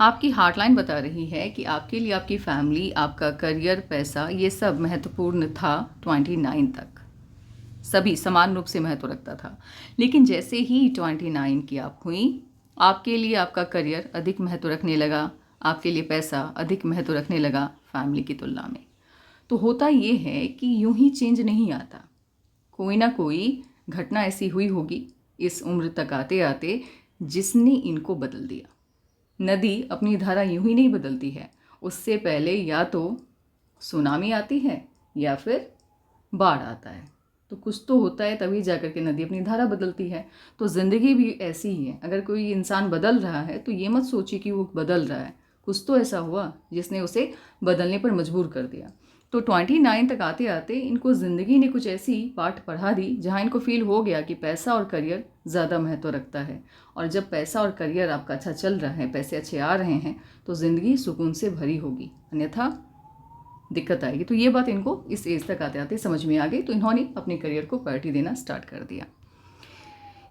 आपकी हार्टलाइन बता रही है कि आपके लिए आपकी फैमिली, आपका करियर, पैसा, ये सब महत्वपूर्ण था 29 तक। सभी समान रूप से महत्व रखता था। लेकिन जैसे ही 29 की आप हुई, आपके लिए आपका करियर अधिक महत्व रखने लगा, आपके लिए पैसा अधिक महत्व रखने लगा फैमिली की तुलना में। तो होता ये है कि यूं ही चेंज नहीं आता, कोई ना कोई घटना ऐसी हुई होगी इस उम्र तक आते आते जिसने इनको बदल दिया। नदी अपनी धारा यूं ही नहीं बदलती है, उससे पहले या तो सुनामी आती है या फिर बाढ़ आता है। तो कुछ तो होता है, तभी जाकर के नदी अपनी धारा बदलती है। तो ज़िंदगी भी ऐसी ही है। अगर कोई इंसान बदल रहा है तो ये मत सोचिए कि वो बदल रहा है, कुछ तो ऐसा हुआ जिसने उसे बदलने पर मजबूर कर दिया। तो 29 तक आते आते इनको ज़िंदगी ने कुछ ऐसी पाठ पढ़ा दी जहाँ इनको फील हो गया कि पैसा और करियर ज़्यादा महत्व रखता है। और जब पैसा और करियर आपका अच्छा चल रहा है, पैसे अच्छे आ रहे हैं, तो ज़िंदगी सुकून से भरी होगी, अन्यथा दिक्कत आएगी। तो ये बात इनको इस एज तक आते आते समझ में आ गई, तो इन्होंने अपने करियर को प्रायोरिटी देना स्टार्ट कर दिया।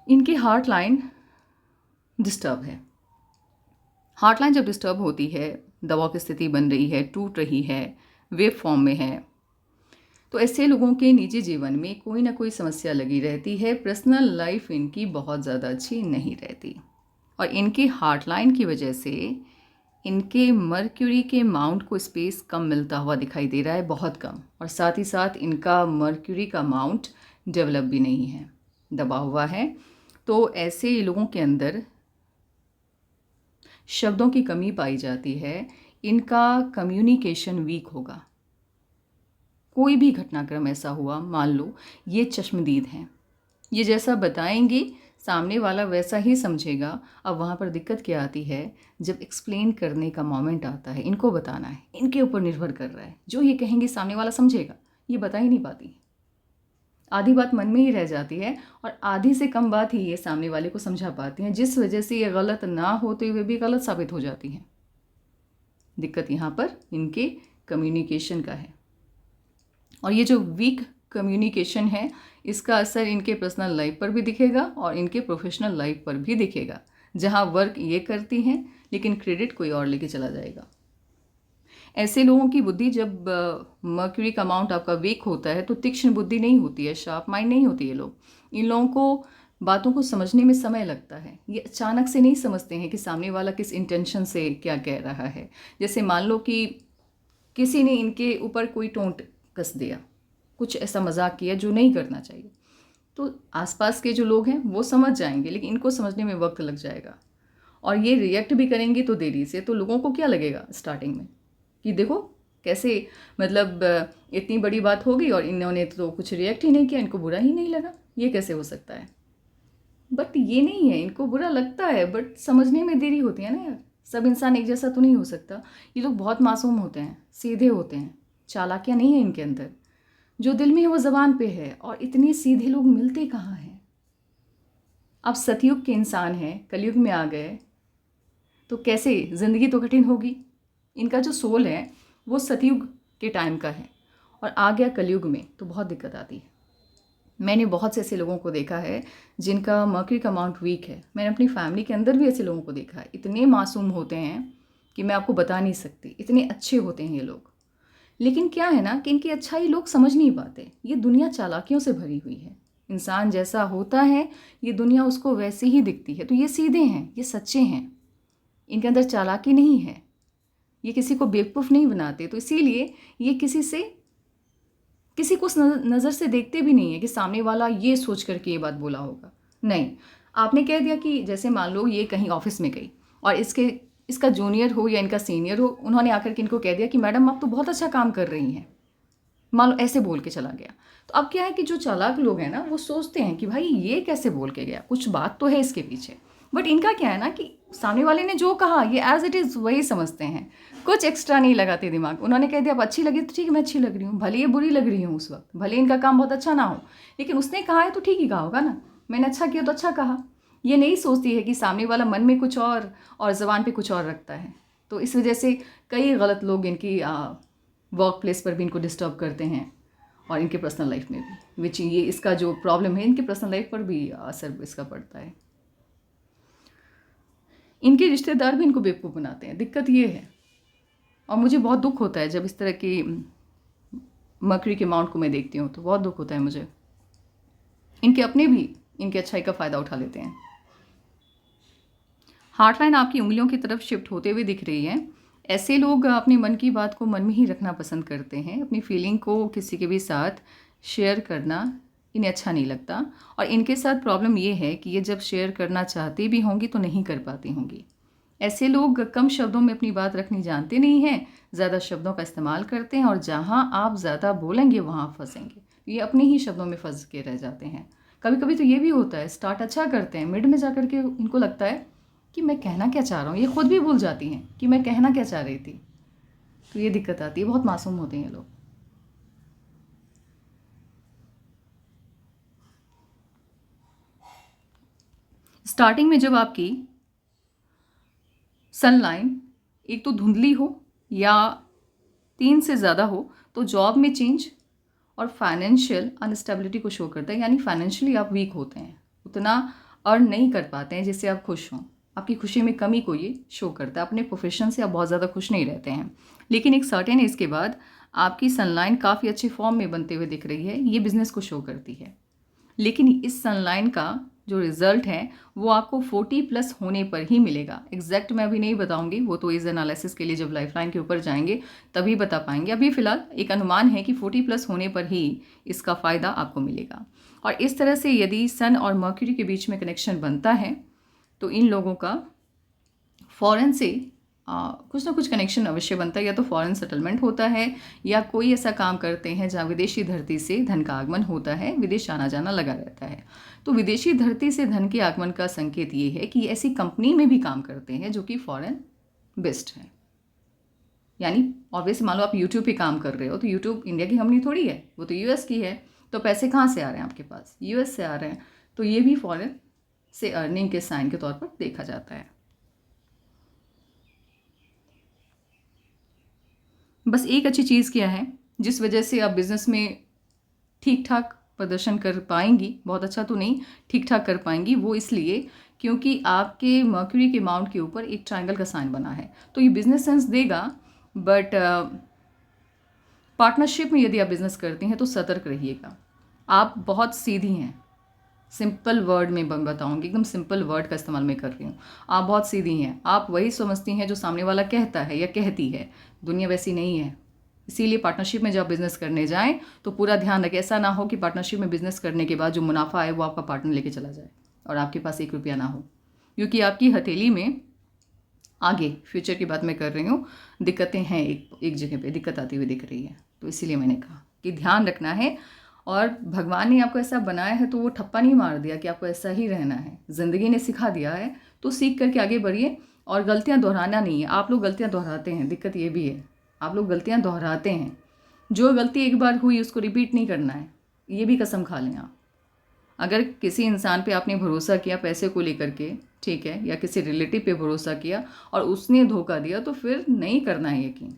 इनकी हार्ट लाइन डिस्टर्ब है। हार्ट लाइन जब डिस्टर्ब होती है, दबाव की स्थिति बन रही है, टूट रही है, वेव फॉर्म में है, तो ऐसे लोगों के निजी जीवन में कोई ना कोई समस्या लगी रहती है। पर्सनल लाइफ इनकी बहुत ज़्यादा अच्छी नहीं रहती। और इनके हार्ट लाइन की वजह से इनके मर्क्यूरी के माउंट को स्पेस कम मिलता हुआ दिखाई दे रहा है, बहुत कम। और साथ ही साथ इनका मर्क्यूरी का माउंट डेवलप भी नहीं है, दबा हुआ है। तो ऐसे लोगों के अंदर शब्दों की कमी पाई जाती है। इनका कम्युनिकेशन वीक होगा। कोई भी घटनाक्रम ऐसा हुआ, मान लो ये चश्मदीद हैं, ये जैसा बताएंगे सामने वाला वैसा ही समझेगा। अब वहाँ पर दिक्कत क्या आती है, जब एक्सप्लेन करने का मोमेंट आता है, इनको बताना है, इनके ऊपर निर्भर कर रहा है। जो ये कहेंगे सामने वाला समझेगा, ये बता ही नहीं पाती। आधी बात मन में ही रह जाती है और आधी से कम बात ही ये सामने वाले को समझा पाती हैं, जिस वजह से ये गलत ना होते हुए भी गलत साबित हो जाती हैं। दिक्कत यहाँ पर इनके कम्युनिकेशन का है। और ये जो वीक कम्युनिकेशन है, इसका असर इनके पर्सनल लाइफ पर भी दिखेगा और इनके प्रोफेशनल लाइफ पर भी दिखेगा। जहाँ वर्क ये करती हैं, लेकिन क्रेडिट कोई और लेके चला जाएगा। ऐसे लोगों की बुद्धि, जब मर्क्यूरी का अमाउंट आपका वीक होता है, तो तीक्ष्ण बुद्धि नहीं होती है, शार्प माइंड नहीं होती है। लोग, इन लोगों को बातों को समझने में समय लगता है। ये अचानक से नहीं समझते हैं कि सामने वाला किस इंटेंशन से क्या कह रहा है। जैसे मान लो कि किसी ने इनके ऊपर कोई टोंट कस दिया, कुछ ऐसा मजाक किया जो नहीं करना चाहिए, तो आसपास के जो लोग हैं वो समझ जाएंगे, लेकिन इनको समझने में वक्त लग जाएगा। और ये रिएक्ट भी करेंगे तो देरी से। तो लोगों को क्या लगेगा स्टार्टिंग में कि देखो कैसे, मतलब इतनी बड़ी बात हो गई और इन्होंने तो कुछ रिएक्ट ही नहीं किया, इनको बुरा ही नहीं लगा, ये कैसे हो सकता है। बट ये नहीं है, इनको बुरा लगता है, बट समझने में देरी होती है ना यार। सब इंसान एक जैसा तो नहीं हो सकता। ये लोग बहुत मासूम होते हैं, सीधे होते हैं, चालाकियाँ नहीं है इनके अंदर। जो दिल में है वो ज़बान पे है। और इतने सीधे लोग मिलते कहाँ हैं। अब सतयुग के इंसान हैं, कलयुग में आ गए तो कैसे, ज़िंदगी तो कठिन होगी। इनका जो सोल है वो सतयुग के टाइम का है और आ गया कलयुग में, तो बहुत दिक्कत आती है। मैंने बहुत से ऐसे लोगों को देखा है जिनका मर्क्यूरी का अमाउंट वीक है। मैंने अपनी फैमिली के अंदर भी ऐसे लोगों को देखा है। इतने मासूम होते हैं कि मैं आपको बता नहीं सकती, इतने अच्छे होते हैं ये लोग। लेकिन क्या है ना कि इनकी अच्छाई लोग समझ नहीं पाते। ये दुनिया चालाकियों से भरी हुई है। इंसान जैसा होता है, ये दुनिया उसको वैसे ही दिखती है। तो ये सीधे हैं, ये सच्चे हैं, इनके अंदर चालाकी नहीं है, ये किसी को बेवकूफ़ नहीं बनाते। तो इसीलिए ये किसी को नज़र से देखते भी नहीं है कि सामने वाला ये सोच करके ये बात बोला होगा। नहीं, आपने कह दिया कि जैसे मान लो ये कहीं ऑफिस में गई और इसका जूनियर हो या इनका सीनियर हो, उन्होंने आकर के इनको कह दिया कि मैडम आप तो बहुत अच्छा काम कर रही हैं, मान लो ऐसे बोल के चला गया। तो अब क्या है कि जो चालाक लोग हैं ना, वो सोचते हैं कि भाई ये कैसे बोल के गया, कुछ बात तो है इसके पीछे। बट इनका क्या है ना कि सामने वाले ने जो कहा ये एज इट इज़ वही समझते हैं, कुछ एक्स्ट्रा नहीं लगाते दिमाग। उन्होंने कह दिया अब अच्छी लगी तो ठीक है, मैं अच्छी लग रही हूँ, भले ये बुरी लग रही हूँ उस वक्त, भले इनका काम बहुत अच्छा ना हो, लेकिन उसने कहा है तो ठीक ही कहा होगा ना, मैंने अच्छा किया तो अच्छा कहा। ये नहीं सोचती है कि सामने वाला मन में कुछ और ज़बान पे कुछ और रखता है। तो इस वजह से कई गलत लोग इनकी वर्क प्लेस पर भी इनको डिस्टर्ब करते हैं और इनके पर्सनल लाइफ में भी, विच ये इसका जो प्रॉब्लम है इनके पर्सनल लाइफ पर भी असर इसका पड़ता है। इनके रिश्तेदार भी इनको बेवकूफ़ बनाते हैं, दिक्कत ये है। और मुझे बहुत दुख होता है जब इस तरह की मर्क्यूरी के अमाउंट को मैं देखती हूँ, तो बहुत दुख होता है मुझे। इनके अपने भी इनकी अच्छाई का फ़ायदा उठा लेते हैं। हार्टलाइन आपकी उंगलियों की तरफ शिफ्ट होते हुए दिख रही है। ऐसे लोग अपने मन की बात को मन में ही रखना पसंद करते हैं। अपनी फीलिंग को किसी के भी साथ शेयर करना इन्हें अच्छा नहीं लगता। और इनके साथ प्रॉब्लम ये है कि ये जब शेयर करना चाहती भी होंगी तो नहीं कर पाती होंगी। ऐसे लोग कम शब्दों में अपनी बात रखनी जानते नहीं हैं, ज़्यादा शब्दों का इस्तेमाल करते हैं और जहाँ आप ज़्यादा बोलेंगे वहाँ फंसेंगे। ये अपने ही शब्दों में फंस के रह जाते हैं। कभी कभी तो ये भी होता है, स्टार्ट अच्छा करते हैं, मिड में जा कर के इनको लगता है कि मैं कहना क्या चाह रहा हूँ। ये खुद भी भूल जाती हैं कि मैं कहना क्या चाह रही थी। तो ये दिक्कत आती है, बहुत मासूम होते हैं लोग। स्टार्टिंग में जब आपकी सनलाइन एक तो धुंधली हो या 3 से ज़्यादा हो तो जॉब में चेंज और फाइनेंशियल अनस्टेबिलिटी को शो करता है। यानी फाइनेंशियली आप वीक होते हैं, उतना अर्न नहीं कर पाते हैं जिससे आप खुश हों। आपकी खुशी में कमी को ये शो करता है। अपने प्रोफेशन से आप बहुत ज़्यादा खुश नहीं रहते हैं। लेकिन एक सर्टेन एज के बाद आपकी सनलाइन काफ़ी अच्छे फॉर्म में बनते हुए दिख रही है, ये बिजनेस को शो करती है। लेकिन इस सनलाइन का जो रिजल्ट है वो आपको 40+ होने पर ही मिलेगा। एग्जैक्ट मैं अभी नहीं बताऊंगी, वो तो एज एनालिसिस के लिए जब लाइफलाइन के ऊपर जाएंगे तभी बता पाएंगे। अभी फ़िलहाल एक अनुमान है कि 40+ होने पर ही इसका फ़ायदा आपको मिलेगा। और इस तरह से यदि सन और मर्क्यूरी के बीच में कनेक्शन बनता है तो इन लोगों का फ़ॉरेन से कुछ ना कुछ कनेक्शन अवश्य बनता है। या तो फॉरेन सेटलमेंट होता है या कोई ऐसा काम करते हैं जहाँ विदेशी धरती से धन का आगमन होता है, विदेश आना जाना लगा रहता है। तो विदेशी धरती से धन के आगमन का संकेत ये है कि ऐसी कंपनी में भी काम करते हैं जो कि फॉरेन बेस्ड है। यानी ऑब्वियसली मान लो आप यूट्यूब पे काम कर रहे हो तो यूट्यूब इंडिया की कंपनी थोड़ी है, वो तो यूएस की है। तो पैसे कहाँ से आ रहे हैं आपके पास? यूएस से आ रहे हैं। तो ये भी फॉरेन से अर्निंग के साइन के तौर पर देखा जाता है। बस एक अच्छी चीज़ क्या है जिस वजह से आप बिज़नेस में ठीक ठाक प्रदर्शन कर पाएंगी, बहुत अच्छा तो नहीं, ठीक ठाक कर पाएंगी, वो इसलिए क्योंकि आपके मर्क्यूरी के माउंट के ऊपर एक ट्रायंगल का साइन बना है। तो ये बिजनेस सेंस देगा। बट पार्टनरशिप में यदि आप बिज़नेस करती हैं तो सतर्क रहिएगा। आप बहुत सीधी हैं, सिंपल वर्ड में बताऊंगी, एकदम सिंपल वर्ड का इस्तेमाल मैं कर रही हूँ। आप बहुत सीधी हैं, आप वही समझती हैं जो सामने वाला कहता है या कहती है। दुनिया वैसी नहीं है। इसीलिए पार्टनरशिप में जब बिज़नेस करने जाएं तो पूरा ध्यान रखें। ऐसा ना हो कि पार्टनरशिप में बिज़नेस करने के बाद जो मुनाफा आए वो आपका पार्टनर लेके चला जाए और आपके पास 1 रुपया ना हो। क्योंकि आपकी हथेली में आगे फ्यूचर की बात मैं कर रही हूँ, दिक्कतें हैं, एक जगह पे दिक्कत आती हुई दिख रही है। तो इसीलिए मैंने कहा कि ध्यान रखना है। और भगवान ने आपको ऐसा बनाया है तो वो ठप्पा नहीं मार दिया कि आपको ऐसा ही रहना है। ज़िंदगी ने सिखा दिया है तो सीख करके आगे बढ़िए और गलतियाँ दोहराना नहीं है। आप लोग गलतियाँ दोहराते हैं, दिक्कत ये भी है, आप लोग गलतियाँ दोहराते हैं। जो गलती एक बार हुई उसको रिपीट नहीं करना है, ये भी कसम खा लें आप। अगर किसी इंसान पे आपने भरोसा किया पैसे को लेकर के, ठीक है, या किसी रिलेटिव पे भरोसा किया और उसने धोखा दिया तो फिर नहीं करना है यकीन।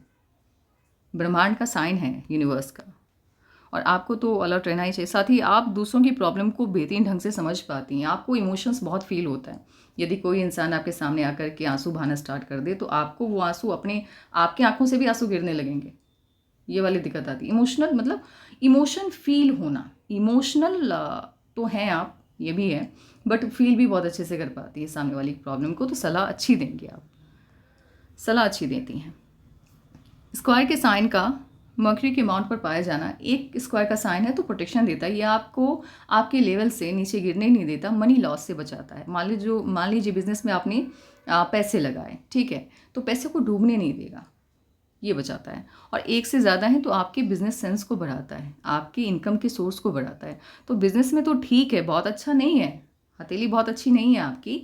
ब्रह्मांड का साइन है, यूनिवर्स का, और आपको तो अलर्ट रहना ही चाहिए। साथ ही आप दूसरों की प्रॉब्लम को बेहतरीन ढंग से समझ पाती हैं। आपको इमोशंस बहुत फील होता है। यदि कोई इंसान आपके सामने आकर के आंसू बहाना स्टार्ट कर दे तो आपको वो आंसू अपने आपकी आंखों से भी आंसू गिरने लगेंगे। ये वाली दिक्कत आती है। इमोशनल मतलब इमोशन फील होना, इमोशनल तो हैं आप, ये भी है, बट फील भी बहुत अच्छे से कर पाती है सामने वाली प्रॉब्लम को। तो सलाह अच्छी देंगे आप, सलाह अच्छी देती हैं। स्क्वायर के साइन का मर्क्यूरी के माउंट पर पाया जाना, एक स्क्वायर का साइन है तो प्रोटेक्शन देता है। ये आपको आपके लेवल से नीचे गिरने नहीं देता, मनी लॉस से बचाता है। मान लीजिए बिजनेस में आपने पैसे लगाए, ठीक है, तो पैसे को डूबने नहीं देगा, ये बचाता है। और एक से ज़्यादा है तो आपके बिजनेस सेंस को बढ़ाता है, आपकी इनकम के सोर्स को बढ़ाता है। तो बिजनेस में तो ठीक है, बहुत अच्छा नहीं है, हथेली बहुत अच्छी नहीं है आपकी।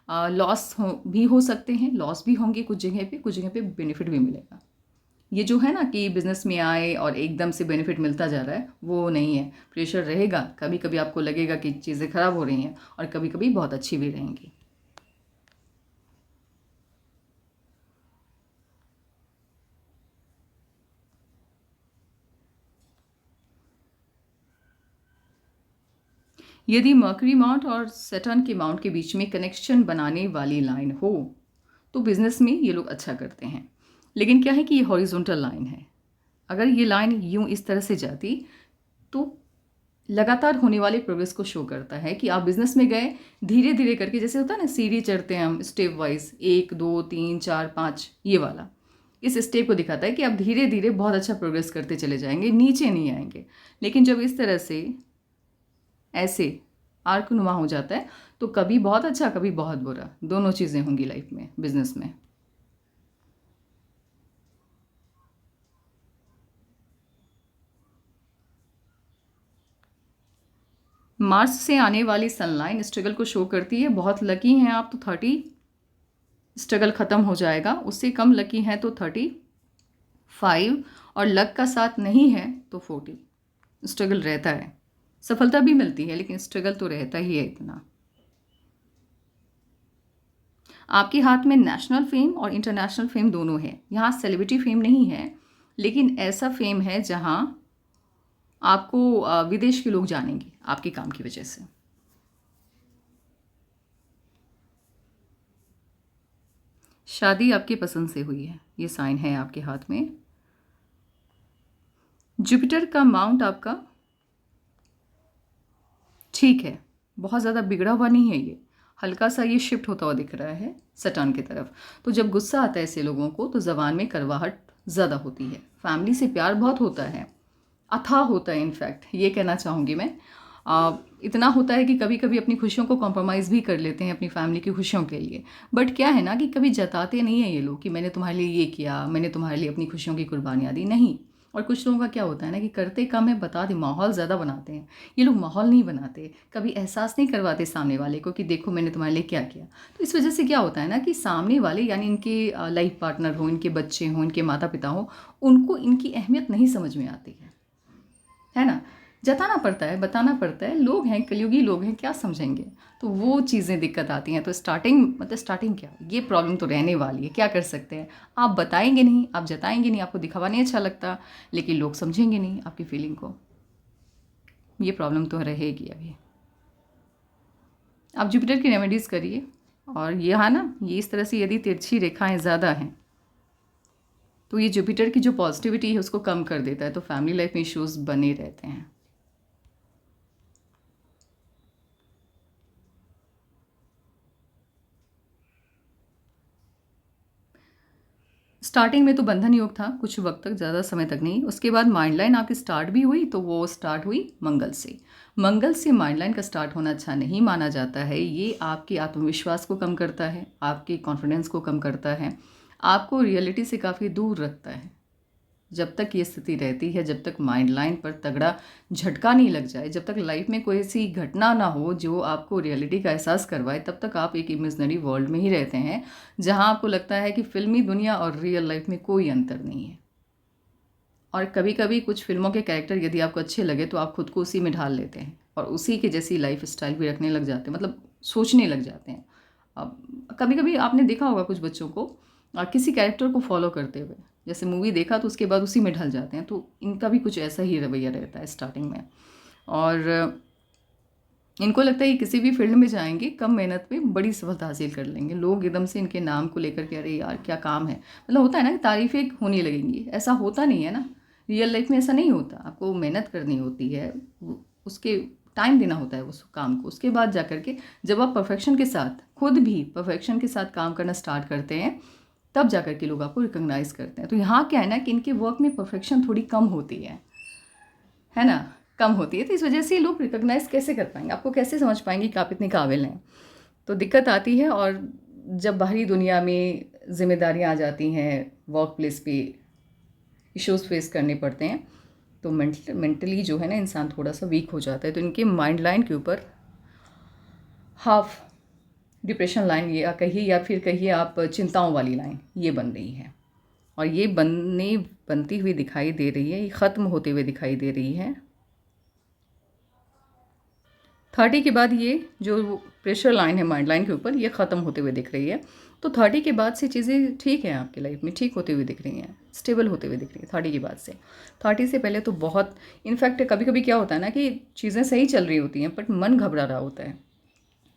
लॉस भी हो सकते हैं, लॉस भी होंगे कुछ जगह पे बेनिफिट भी मिलेगा। ये जो है ना कि बिज़नेस में आए और एकदम से बेनिफिट मिलता जा रहा है, वो नहीं है। प्रेशर रहेगा, कभी कभी आपको लगेगा कि चीज़ें ख़राब हो रही हैं और कभी कभी बहुत अच्छी भी रहेंगी। यदि मर्क्यूरी माउंट और सैटर्न के माउंट के बीच में कनेक्शन बनाने वाली लाइन हो तो बिज़नेस में ये लोग अच्छा करते हैं। लेकिन क्या है कि ये हॉरिजॉन्टल लाइन है, अगर ये लाइन यूँ इस तरह से जाती तो लगातार होने वाले प्रोग्रेस को शो करता है कि आप बिज़नेस में गए, धीरे धीरे करके, जैसे होता है ना सीढ़ी चढ़ते हैं हम स्टेप वाइज, 1 2 3 4 5, ये वाला इस स्टेप को दिखाता है कि आप धीरे धीरे बहुत अच्छा प्रोग्रेस करते चले जाएंगे, नीचे नहीं आएंगे। लेकिन जब इस तरह से ऐसे आर्क नुमा हो जाता है तो कभी बहुत अच्छा, कभी बहुत बुरा, दोनों चीज़ें होंगी लाइफ में, बिजनेस में। मार्स से आने वाली सनलाइन स्ट्रगल को शो करती है। बहुत लकी हैं आप तो 30 स्ट्रगल ख़त्म हो जाएगा, उससे कम लकी हैं तो 35, और लक का साथ नहीं है तो 40 स्ट्रगल रहता है। सफलता भी मिलती है लेकिन स्ट्रगल तो रहता ही है इतना। आपके हाथ में नेशनल फेम और इंटरनेशनल फेम दोनों है। यहाँ सेलिब्रिटी फेम नहीं है, लेकिन ऐसा फेम है जहाँ आपको विदेश के लोग जानेंगे आपके काम की वजह से। शादी आपकी पसंद से हुई है, ये साइन है आपके हाथ में। जुपिटर का माउंट आपका ठीक है, बहुत ज़्यादा बिगड़ा हुआ नहीं है, ये हल्का सा ये शिफ्ट होता हुआ दिख रहा है सटर्न की तरफ। तो जब गुस्सा आता है ऐसे लोगों को तो ज़बान में कड़वाहट ज़्यादा होती है। फैमिली से प्यार बहुत होता है, अथाह होता है, इनफैक्ट ये कहना चाहूँगी मैं। इतना होता है कि कभी कभी अपनी खुशियों को कॉम्प्रोमाइज़ भी कर लेते हैं अपनी फैमिली की खुशियों के लिए। बट क्या है ना कि कभी जताते नहीं हैं ये लोग कि मैंने तुम्हारे लिए ये किया, मैंने तुम्हारे लिए अपनी खुशियों की कुर्बानियाँ दी, नहीं। और कुछ लोगों का क्या होता है ना कि करते कम है, बता दे, माहौल ज़्यादा बनाते हैं। ये लोग माहौल नहीं बनाते, कभी एहसास नहीं करवाते सामने वाले को कि देखो मैंने तुम्हारे लिए क्या किया। तो इस वजह से क्या होता है ना कि सामने वाले, यानी इनके लाइफ पार्टनर हो, इनके बच्चे हों, इनके माता पिता हों, उनको इनकी अहमियत नहीं समझ में आती है ना। जताना पड़ता है, बताना पड़ता है, लोग हैं, कलयुगी लोग हैं, क्या समझेंगे। तो वो चीज़ें दिक्कत आती हैं। तो स्टार्टिंग क्या, ये प्रॉब्लम तो रहने वाली है, क्या कर सकते हैं। आप बताएंगे नहीं, आप जताएंगे नहीं, आपको दिखावा नहीं अच्छा लगता, लेकिन लोग समझेंगे नहीं आपकी फीलिंग को, ये प्रॉब्लम तो रहेगी अभी। आप जुपिटर की रेमेडीज़ करिए। और ये है ना, ये इस तरह से यदि तिरछी रेखाएं ज़्यादा हैं तो ये जुपिटर की जो पॉजिटिविटी है उसको कम कर देता है, तो फैमिली लाइफ में इश्यूज़ बने रहते हैं। स्टार्टिंग में तो बंधन योग था कुछ वक्त तक, ज़्यादा समय तक नहीं। उसके बाद माइंड लाइन आपकी स्टार्ट भी हुई, तो वो स्टार्ट हुई मंगल से। मंगल से माइंड लाइन का स्टार्ट होना अच्छा नहीं माना जाता है। ये आपके आत्मविश्वास को कम करता है, आपके कॉन्फिडेंस को कम करता है, आपको रियलिटी से काफ़ी दूर रखता है। जब तक ये स्थिति रहती है, जब तक माइंड लाइन पर तगड़ा झटका नहीं लग जाए, जब तक लाइफ में कोई ऐसी घटना ना हो जो आपको रियलिटी का एहसास करवाए, तब तक आप एक इमेजिनरी वर्ल्ड में ही रहते हैं जहां आपको लगता है कि फिल्मी दुनिया और रियल लाइफ में कोई अंतर नहीं है। और कभी कभी कुछ फिल्मों के कैरेक्टर यदि आपको अच्छे लगे तो आप खुद को उसी में ढाल लेते हैं और उसी के जैसी लाइफ स्टाइल भी रखने लग जाते हैं, मतलब सोचने लग जाते हैं। अब कभी कभी आपने देखा होगा कुछ बच्चों को किसी कैरेक्टर को फॉलो करते हुए, जैसे मूवी देखा तो उसके बाद उसी में ढल जाते हैं। तो इनका भी कुछ ऐसा ही रवैया रहता है स्टार्टिंग में। और इनको लगता है कि किसी भी फील्ड में जाएंगे कम मेहनत में बड़ी सफलता हासिल कर लेंगे। लोग एकदम से इनके नाम को लेकर के अरे यार क्या काम है, मतलब होता है ना कि तारीफ़ें होने लगेंगी। ऐसा होता नहीं है ना, रियल लाइफ में ऐसा नहीं होता। आपको मेहनत करनी होती है, उसके टाइम देना होता है उस काम को। उसके बाद जा कर के जब आप परफेक्शन के साथ, खुद भी परफेक्शन के साथ काम करना स्टार्ट करते हैं, तब जा कर के लोग आपको रिकॉग्नाइज़ करते हैं। तो यहाँ क्या है ना कि इनके वर्क में परफेक्शन थोड़ी कम होती है ना, कम होती है। तो इस वजह से लोग रिकॉग्नाइज़ कैसे कर पाएंगे, आपको कैसे समझ पाएंगे कि आप इतने काबिल हैं। तो दिक्कत आती है। और जब बाहरी दुनिया में जिम्मेदारियां आ जाती हैं, वर्क प्लेस पे इश्यूज फेस करने पड़ते हैं, तो मेंटली जो है ना इंसान थोड़ा सा वीक हो जाता है। तो इनके माइंड लाइन के ऊपर हाफ डिप्रेशन लाइन ये कहिए, या फिर कहिए आप चिंताओं वाली लाइन, ये बन रही है। और ये बनती हुई दिखाई दे रही है, ये ख़त्म होते हुए दिखाई दे रही है। 30 के बाद ये जो प्रेशर लाइन है माइंड लाइन के ऊपर, ये ख़त्म होते हुए दिख रही है। तो 30 के बाद से चीज़ें ठीक हैं आपकी लाइफ में, ठीक होते हुए दिख रही हैं, स्टेबल होते हुए दिख रही है 30 के बाद से। 30 से पहले तो बहुत, इनफैक्ट कभी कभी क्या होता है ना कि चीज़ें सही चल रही होती हैं बट मन घबरा रहा होता है।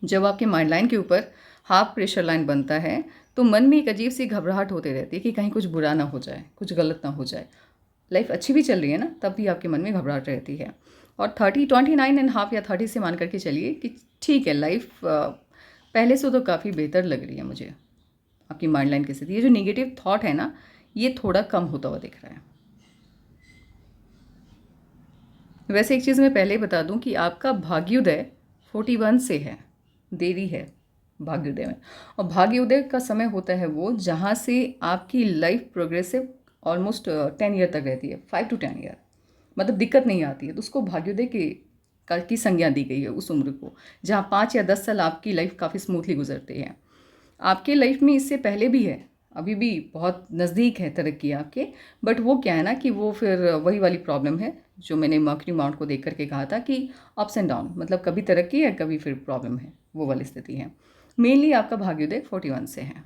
जब आपके माइंड लाइन के ऊपर हाफ प्रेशर लाइन बनता है तो मन में एक अजीब सी घबराहट होती रहती है कि कहीं कुछ बुरा ना हो जाए, कुछ गलत ना हो जाए। लाइफ अच्छी भी चल रही है ना, तब भी आपके मन में घबराहट रहती है। और 29.5 या 30 से मान करके चलिए कि ठीक है, लाइफ पहले से तो काफ़ी बेहतर लग रही है मुझे। आपकी माइंड लाइन की स्थिति, ये जो नेगेटिव थॉट है ना, ये थोड़ा कम होता हुआ दिख रहा है। वैसे एक चीज़ मैं पहले ही बता दूं कि आपका भाग्योदय 41 से है, देरी है भाग्योदय में। और भाग्योदय का समय होता है वो जहाँ से आपकी लाइफ प्रोग्रेसिव ऑलमोस्ट 10 ईयर तक रहती है, 5 to 10 ईयर, मतलब दिक्कत नहीं आती है। तो उसको भाग्योदय की संज्ञा दी गई है उस उम्र को, जहाँ 5 या 10 साल आपकी लाइफ काफ़ी स्मूथली गुजरती है। आपके लाइफ में इससे पहले भी है, अभी भी बहुत नज़दीक है तरक्की आपके। बट वो क्या है ना कि वो फिर वही वाली प्रॉब्लम है जो मैंने मर्क्यूरी माउंट को देख करके कहा था कि अप्स एंड डाउन, मतलब कभी तरक्की है कभी फिर प्रॉब्लम है, वो वाली स्थिति है। मेनली आपका भाग्योदय 41 से है।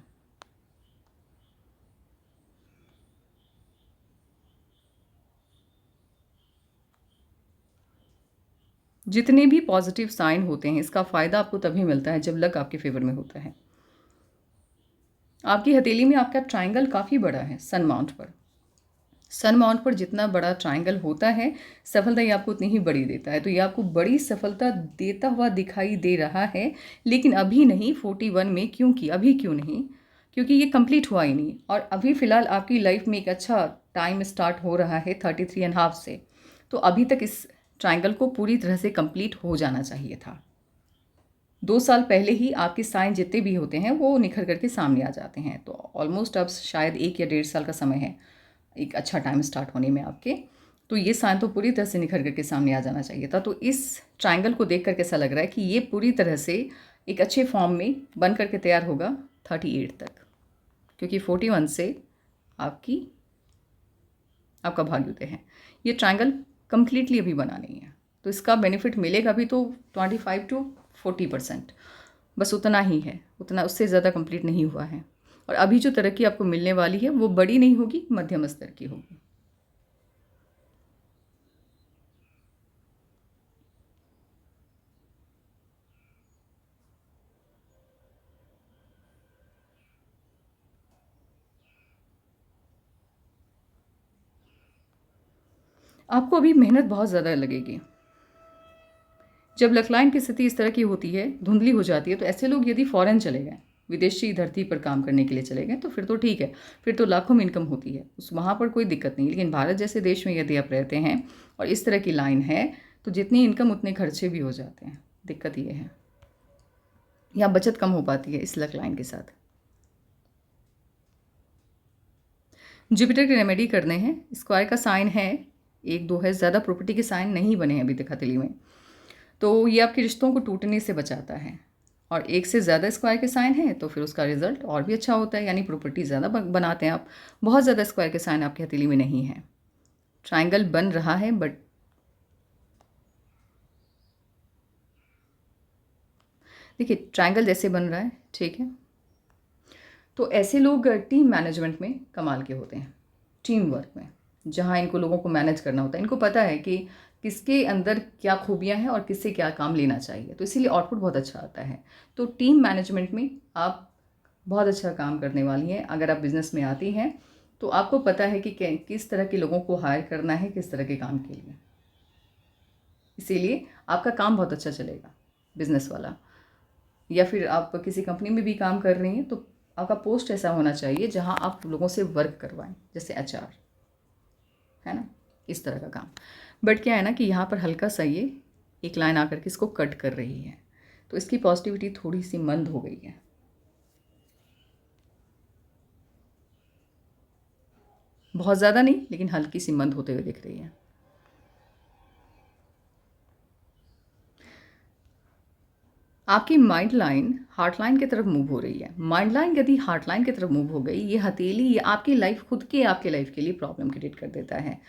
जितने भी पॉजिटिव साइन होते हैं, इसका फ़ायदा आपको तभी मिलता है जब लक आपके फेवर में होता है। आपकी हथेली में आपका ट्रायंगल काफ़ी बड़ा है सन माउंट पर। सन माउंट पर जितना बड़ा ट्रायंगल होता है, सफलता ये आपको उतनी ही बड़ी देता है। तो ये आपको बड़ी सफलता देता हुआ दिखाई दे रहा है, लेकिन अभी नहीं 41 में। क्योंकि अभी क्यों नहीं? क्योंकि ये कंप्लीट हुआ ही नहीं। और अभी फ़िलहाल आपकी लाइफ में एक अच्छा टाइम स्टार्ट हो रहा है 33.5 से। तो अभी तक इस ट्रायंगल को पूरी तरह से कंप्लीट हो जाना चाहिए था। 2 साल पहले ही आपके साइन जितने भी होते हैं वो निखर करके सामने आ जाते हैं। तो ऑलमोस्ट अब शायद 1 या 1.5 साल का समय है एक अच्छा टाइम स्टार्ट होने में आपके। तो ये साइन तो पूरी तरह से निखर करके सामने आ जाना चाहिए था। तो इस ट्रायंगल को देख करके ऐसा लग रहा है कि ये पूरी तरह से एक अच्छे फॉर्म में बन करके तैयार होगा 38 तक, क्योंकि 41 से आपका भाग्योदय है। ये ट्रायंगल कम्प्लीटली अभी बना नहीं है, तो इसका बेनिफिट मिलेगा भी तो 25 to 40%, बस उतना ही है, उतना, उससे ज़्यादा कंप्लीट नहीं हुआ है। और अभी जो तरक्की आपको मिलने वाली है वो बड़ी नहीं होगी, मध्यम स्तर की होगी। आपको अभी मेहनत बहुत ज़्यादा लगेगी। जब लकलाइन की स्थिति इस तरह की होती है, धुंधली हो जाती है, तो ऐसे लोग यदि फॉरेन चले गए, विदेशी धरती पर काम करने के लिए चले गए, तो फिर तो ठीक है, फिर तो लाखों में इनकम होती है, उस वहाँ पर कोई दिक्कत नहीं। लेकिन भारत जैसे देश में यदि आप रहते हैं और इस तरह की लाइन है, तो जितनी इनकम उतने खर्चे भी हो जाते हैं। दिक्कत ये है, यहाँ बचत कम हो पाती है इस लक लाइन के साथ। जुपिटर के रेमेडी करने हैं। स्क्वायर का साइन है, 1 2 है, ज़्यादा प्रॉपर्टी के साइन नहीं बने हैं अभी तक हथेली में, तो ये आपके रिश्तों को टूटने से बचाता है। और 1 से ज़्यादा स्क्वायर के साइन है तो फिर उसका रिजल्ट और भी अच्छा होता है, यानी प्रॉपर्टी ज़्यादा बनाते हैं आप। बहुत ज़्यादा स्क्वायर के साइन आपकी हथेली में नहीं है, ट्राइंगल बन रहा है बट देखिए ट्राइंगल जैसे बन रहा है, ठीक है। तो ऐसे लोग टीम मैनेजमेंट में कमाल के होते हैं, टीम वर्क में, जहाँ इनको लोगों को मैनेज करना होता है। इनको पता है कि किसके अंदर क्या खूबियाँ हैं और किससे क्या काम लेना चाहिए, तो इसीलिए आउटपुट बहुत अच्छा आता है। तो टीम मैनेजमेंट में आप बहुत अच्छा काम करने वाली हैं। अगर आप बिज़नेस में आती हैं तो आपको पता है कि किस तरह के लोगों को हायर करना है, किस तरह के काम के लिए। इसीलिए आपका काम बहुत अच्छा चलेगा, बिज़नेस वाला। या फिर आप किसी कंपनी में भी काम कर रही हैं तो आपका पोस्ट ऐसा होना चाहिए जहां आप लोगों से वर्क करवाएं, जैसे एचआर, है ना, इस तरह का काम। बट क्या है ना कि यहाँ पर हल्का सा ये एक लाइन आकर के इसको कट कर रही है, तो इसकी पॉजिटिविटी थोड़ी सी मंद हो गई है। बहुत ज़्यादा नहीं, लेकिन हल्की सी मंद होते हुए दिख रही है। आपकी माइंड लाइन हार्ट लाइन की तरफ मूव हो रही है। माइंड लाइन यदि हार्ट लाइन की तरफ मूव हो गई, ये हथेली, ये आपकी लाइफ, खुद के आपके लाइफ के लिए प्रॉब्लम क्रिएट कर देता है।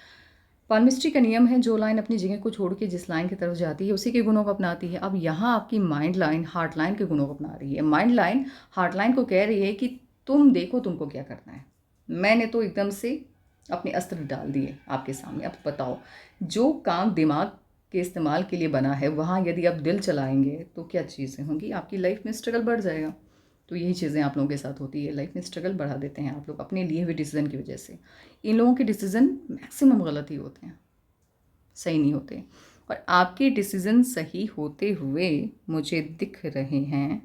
पाल्मिस्ट्री का नियम है, जो लाइन अपनी जगह को छोड़ के जिस लाइन की तरफ जाती है उसी के गुणों को अपनाती है। अब यहाँ आपकी माइंड लाइन हार्ट लाइन के गुणों को अपना रही है। माइंड लाइन हार्ट लाइन को कह रही है कि तुम देखो तुमको क्या करना है। मैंने तो एकदम से अपने अस्त्र डाल दिए आपके सामने, अब बताओ। जो काम दिमाग के इस्तेमाल के लिए बना है, वहाँ यदि आप दिल चलाएंगे तो क्या चीज़ें होंगी, आपकी लाइफ में स्ट्रगल बढ़ जाएगा। तो यही चीज़ें आप लोगों के साथ होती है, लाइफ में स्ट्रगल बढ़ा देते हैं आप लोग अपने लिए हुए डिसीज़न की वजह से। इन लोगों के डिसीज़न मैक्सिमम गलत ही होते हैं, सही नहीं होते। और आपके डिसीज़न सही होते हुए मुझे दिख रहे हैं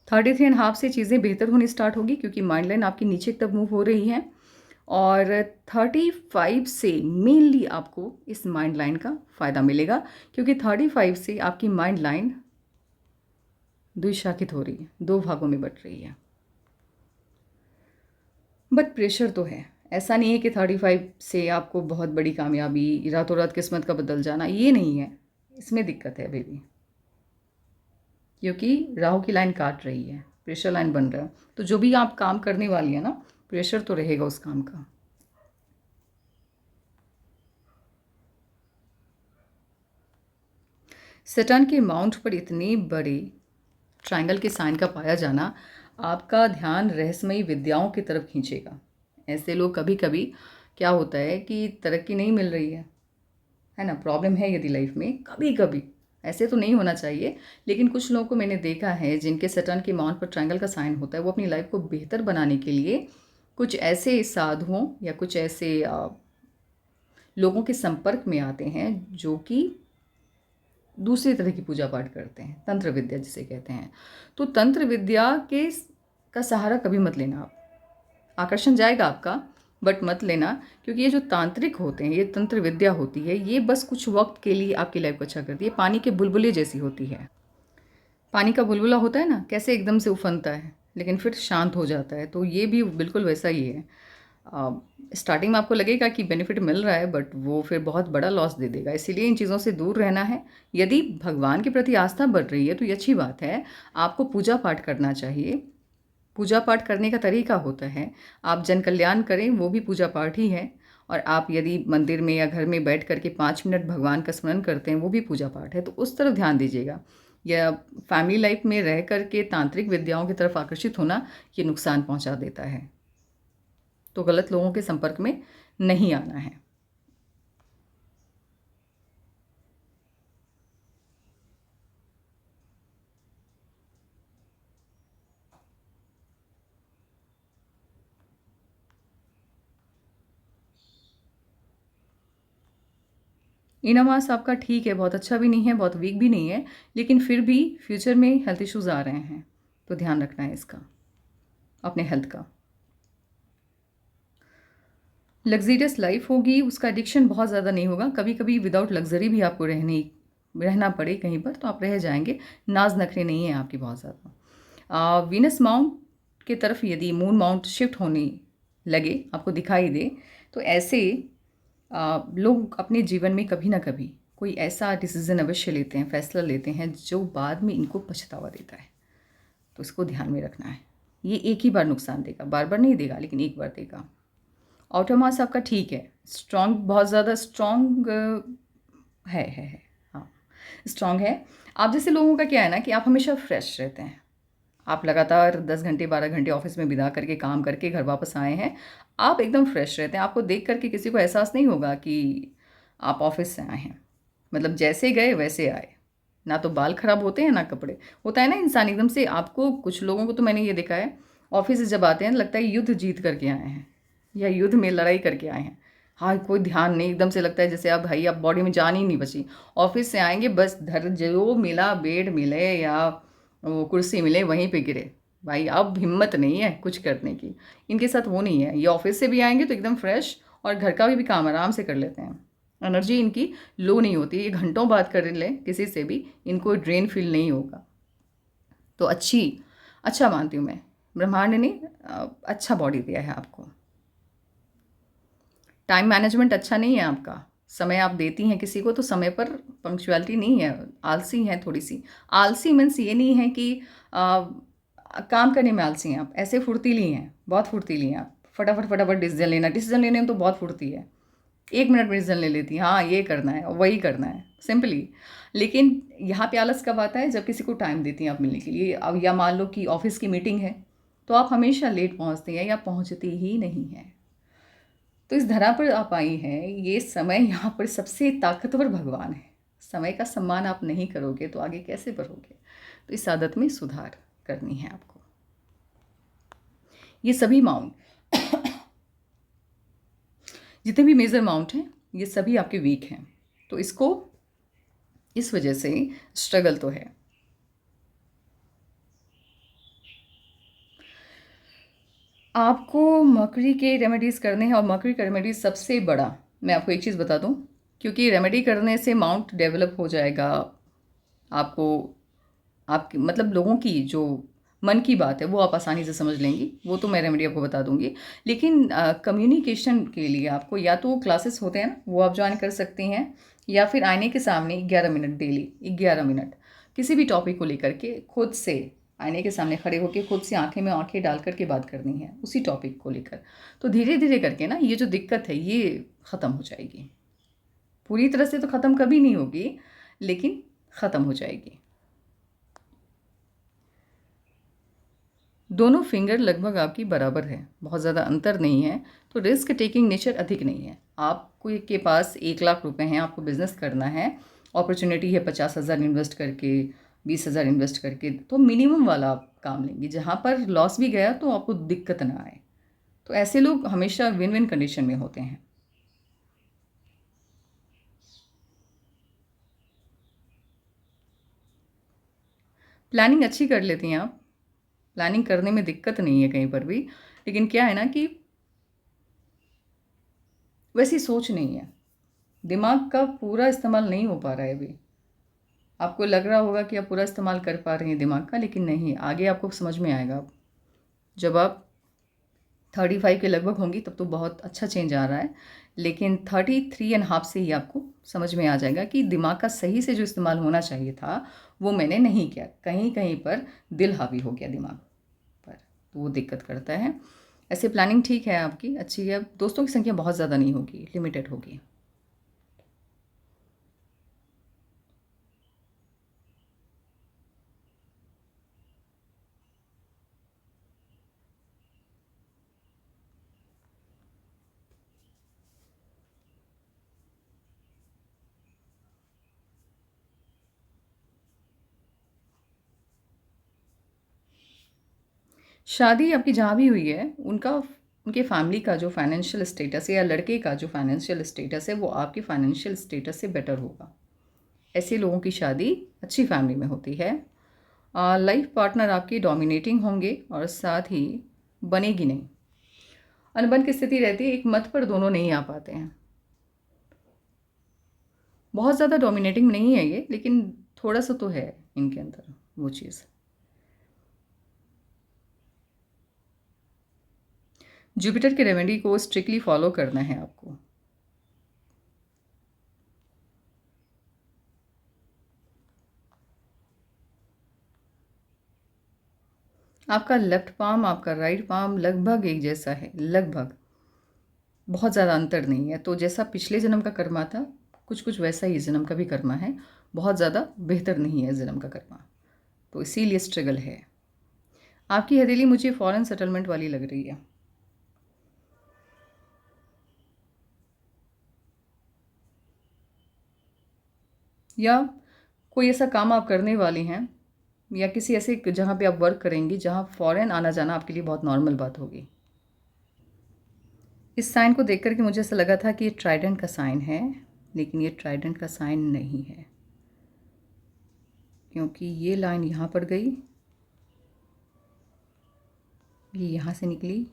33.5 से चीज़ें बेहतर होनी स्टार्ट होगी, क्योंकि माइंड लाइन आपकी नीचे की तरफ मूव हो रही है। और 35 से मेनली आपको इस माइंड लाइन का फ़ायदा मिलेगा, क्योंकि 35 से आपकी माइंड लाइन द्विशाखित हो रही है, 2 भागों में बट रही है। बट प्रेशर तो है, ऐसा नहीं है कि 35 से आपको बहुत बड़ी कामयाबी, रातों रात किस्मत का बदल जाना, ये नहीं है। इसमें दिक्कत है अभी भी, क्योंकि राहु की लाइन काट रही है, प्रेशर लाइन बन रहा है। तो जो भी आप काम करने वाली है ना, प्रेशर तो रहेगा उस काम का। सैटर्न के माउंट पर इतने बड़े ट्रायंगल के साइन का पाया जाना आपका ध्यान रहस्यमयी विद्याओं की तरफ खींचेगा। ऐसे लोग कभी कभी क्या होता है कि तरक्की नहीं मिल रही है ना, प्रॉब्लम है यदि लाइफ में, कभी कभी, ऐसे तो नहीं होना चाहिए, लेकिन कुछ लोगों को मैंने देखा है जिनके सैटर्न के माउंट पर ट्रायंगल का साइन होता है, वो अपनी लाइफ को बेहतर बनाने के लिए कुछ ऐसे साधुओं या कुछ ऐसे लोगों के संपर्क में आते हैं जो कि दूसरी तरह की पूजा पाठ करते हैं, तंत्र विद्या जिसे कहते हैं। तो तंत्र विद्या के का सहारा कभी मत लेना आप, आकर्षण जाएगा आपका, बट मत लेना, क्योंकि ये जो तांत्रिक होते हैं, ये तंत्र विद्या होती है, ये बस कुछ वक्त के लिए आपकी लाइफ को अच्छा करती है। पानी के बुलबुले जैसी होती है। पानी का बुलबुला होता है ना, कैसे एकदम से उफनता है लेकिन फिर शांत हो जाता है, तो ये भी बिल्कुल वैसा ही है। स्टार्टिंग में आपको लगेगा कि बेनिफिट मिल रहा है, बट वो फिर बहुत बड़ा लॉस दे देगा। इसीलिए इन चीज़ों से दूर रहना है। यदि भगवान के प्रति आस्था बढ़ रही है तो ये अच्छी बात है, आपको पूजा पाठ करना चाहिए। पूजा पाठ करने का तरीका होता है, आप जन कल्याण करें, वो भी पूजा पाठ ही है। और आप यदि मंदिर में या घर में बैठ करके 5 मिनट भगवान का स्मरण करते हैं, वो भी पूजा पाठ है, तो उस तरफ ध्यान दीजिएगा। या फैमिली लाइफ में रह करके तांत्रिक विद्याओं की तरफ आकर्षित होना, ये नुकसान पहुंचा देता है। तो गलत लोगों के संपर्क में नहीं आना है। इनामास आपका ठीक है, बहुत अच्छा भी नहीं है, बहुत वीक भी नहीं है, लेकिन फिर भी फ्यूचर में हेल्थ इश्यूज आ रहे हैं, तो ध्यान रखना है इसका, अपने हेल्थ का। लग्जरियस लाइफ होगी, उसका एडिक्शन बहुत ज़्यादा नहीं होगा। कभी कभी विदाउट लग्जरी भी आपको रहना पड़े कहीं पर, तो आप रह जाएंगे। नाज नखरे नहीं है आपकी बहुत ज़्यादा। वीनस माउंट की तरफ यदि मून माउंट शिफ्ट होने लगे, आपको दिखाई दे, तो ऐसे लोग अपने जीवन में कभी ना कभी कोई ऐसा डिसीज़न अवश्य लेते हैं, फैसला लेते हैं, जो बाद में इनको पछतावा देता है। तो इसको ध्यान में रखना है। ये एक ही बार नुकसान देगा, बार बार नहीं देगा, लेकिन एक बार देगा। आउटर मास आपका ठीक है, स्ट्रॉन्ग, बहुत ज़्यादा स्ट्रॉन्ग है, हाँ, स्ट्रॉन्ग है। आप जैसे लोगों का क्या है ना कि आप हमेशा फ्रेश रहते हैं। आप लगातार 10 घंटे 12 घंटे ऑफिस में बिता करके काम करके घर वापस आए हैं, आप एकदम फ्रेश रहते हैं। आपको देख करके किसी को एहसास नहीं होगा कि आप ऑफिस से आए हैं। मतलब जैसे गए वैसे आए, ना तो बाल खराब होते हैं ना कपड़े। होता है ना इंसान एकदम से, आपको कुछ लोगों को तो मैंने ये देखा है, ऑफिस से जब आते हैं लगता है युद्ध जीत करके आए हैं या युद्ध में लड़ाई करके आए हैं। हाँ, कोई ध्यान नहीं, एकदम से लगता है जैसे आप भाई, आप बॉडी में जान ही नहीं बची। ऑफिस से आएंगे बस, धर जो मिला, बेड मिले या वो कुर्सी मिले वहीं पे गिरे, भाई अब हिम्मत नहीं है कुछ करने की। इनके साथ वो नहीं है, ये ऑफिस से भी आएंगे तो एकदम फ्रेश, और घर का भी काम आराम से कर लेते हैं। एनर्जी इनकी लो नहीं होती, ये घंटों बात कर ले किसी से भी, इनको ड्रेन फील नहीं होगा। तो अच्छा मानती हूँ मैं, ब्रह्मांड ने अच्छा बॉडी दिया है आपको। टाइम मैनेजमेंट अच्छा नहीं है आपका, समय आप देती हैं किसी को तो समय पर पंक्चुअलिटी नहीं है, आलसी हैं थोड़ी सी। आलसी मीन्स ये नहीं है कि काम करने में आलसी हैं आप, ऐसे फुर्तीली हैं, बहुत फुर्तीली हैं आप। फटाफट फटाफट डिसीजन लेने में तो बहुत फुर्ती है, 1 मिनट में डिसीजन ले लेती हैं, हाँ ये करना है और वही करना है, सिंपली। लेकिन यहाँ पे आलस कब आता है, जब किसी को टाइम देती हैं आप मिलने के लिए। अब या मान लो कि ऑफिस की मीटिंग है, तो आप हमेशा लेट पहुँचती हैं या पहुँचती ही नहीं हैं। तो इस धरा पर आप आई हैं, ये समय यहाँ पर सबसे ताकतवर भगवान है। समय का सम्मान आप नहीं करोगे तो आगे कैसे बढ़ोगे। तो इस आदत में सुधार करनी है आपको। ये सभी माउंट जितने भी मेजर माउंट हैं ये सभी आपके वीक हैं, तो इसको इस वजह से स्ट्रगल तो है। आपको मर्करी के रेमेडीज़ करने हैं, और मर्करी का रेमेडीज़ सबसे बड़ा, मैं आपको एक चीज़ बता दूं, क्योंकि रेमेडी करने से माउंट डेवलप हो जाएगा। आपको आपकी मतलब लोगों की जो मन की बात है वो आप आसानी से समझ लेंगी, वो तो मैं रेमेडी आपको बता दूंगी। लेकिन कम्युनिकेशन के लिए आपको या तो क्लासेस होते हैं ना, वो आप ज्वाइन कर सकती हैं, या फिर आईने के सामने 11 मिनट डेली 11 मिनट किसी भी टॉपिक को लेकर के खुद से आईने के सामने खड़े होकर खुद से आंखें में आंखें डाल करके बात करनी है उसी टॉपिक को लेकर। तो धीरे धीरे करके ना ये जो दिक्कत है ये ख़त्म हो जाएगी। पूरी तरह से तो ख़त्म कभी नहीं होगी, लेकिन ख़त्म हो जाएगी। दोनों फिंगर लगभग आपकी बराबर है, बहुत ज़्यादा अंतर नहीं है, तो रिस्क टेकिंग नेचर अधिक नहीं है। आपको के पास 1 लाख रुपए हैं, आपको बिजनेस करना है, अपॉर्चुनिटी है 50,000 इन्वेस्ट करके, 20,000 इन्वेस्ट करके, तो मिनिमम वाला आप काम लेंगे, जहाँ पर लॉस भी गया तो आपको दिक्कत ना आए। तो ऐसे लोग हमेशा विन विन कंडीशन में होते हैं। प्लानिंग अच्छी कर लेती हैं आप, प्लानिंग करने में दिक्कत नहीं है कहीं पर भी, लेकिन क्या है ना कि वैसी सोच नहीं है, दिमाग का पूरा इस्तेमाल नहीं हो पा रहा है अभी। आपको लग रहा होगा कि आप पूरा इस्तेमाल कर पा रही हैं दिमाग का, लेकिन नहीं, आगे आपको समझ में आएगा। जब आप 35 के लगभग होंगी तब तो बहुत अच्छा चेंज आ रहा है, लेकिन 33.5 से ही आपको समझ में आ जाएगा कि दिमाग का सही से जो इस्तेमाल होना चाहिए था वो मैंने नहीं किया, कहीं कहीं पर दिल हावी हो गया दिमाग पर, तो वो दिक्कत करता है। ऐसे प्लानिंग ठीक है आपकी, अच्छी है, दोस्तों की संख्या बहुत ज़्यादा नहीं होगी, लिमिटेड होगी। शादी आपकी जहाँ भी हुई है उनके फैमिली का जो फाइनेंशियल स्टेटस है, या लड़के का जो फाइनेंशियल स्टेटस है, वो आपके फाइनेंशियल स्टेटस से बेटर होगा। ऐसे लोगों की शादी अच्छी फैमिली में होती है। लाइफ पार्टनर आपके डोमिनेटिंग होंगे और साथ ही बनेगी नहीं, अनबन की स्थिति रहती है, एक मत पर दोनों नहीं आ पाते हैं। बहुत ज़्यादा डोमिनेटिंग नहीं है ये, लेकिन थोड़ा सा तो है इनके अंदर वो चीज़। जुपिटर के रेमेडी को स्ट्रिक्टली फॉलो करना है आपको। आपका लेफ्ट पाम आपका राइट पाम लगभग एक जैसा है, लगभग, बहुत ज़्यादा अंतर नहीं है। तो जैसा पिछले जन्म का कर्मा था, कुछ कुछ वैसा ही जन्म का भी कर्मा है, बहुत ज़्यादा बेहतर नहीं है जन्म का कर्मा, तो इसीलिए स्ट्रगल है। आपकी हथेली मुझे फॉरेन सेटलमेंट वाली लग रही है। या कोई ऐसा काम आप करने वाली हैं, या किसी ऐसे जहाँ पे आप वर्क करेंगी जहाँ फॉरेन आना जाना आपके लिए बहुत नॉर्मल बात होगी। इस साइन को देख करके मुझे ऐसा लगा था कि ये ट्राइडेंट का साइन है, लेकिन ये ट्राइडेंट का साइन नहीं है, क्योंकि ये लाइन यहाँ पर गई, ये यहाँ से निकली,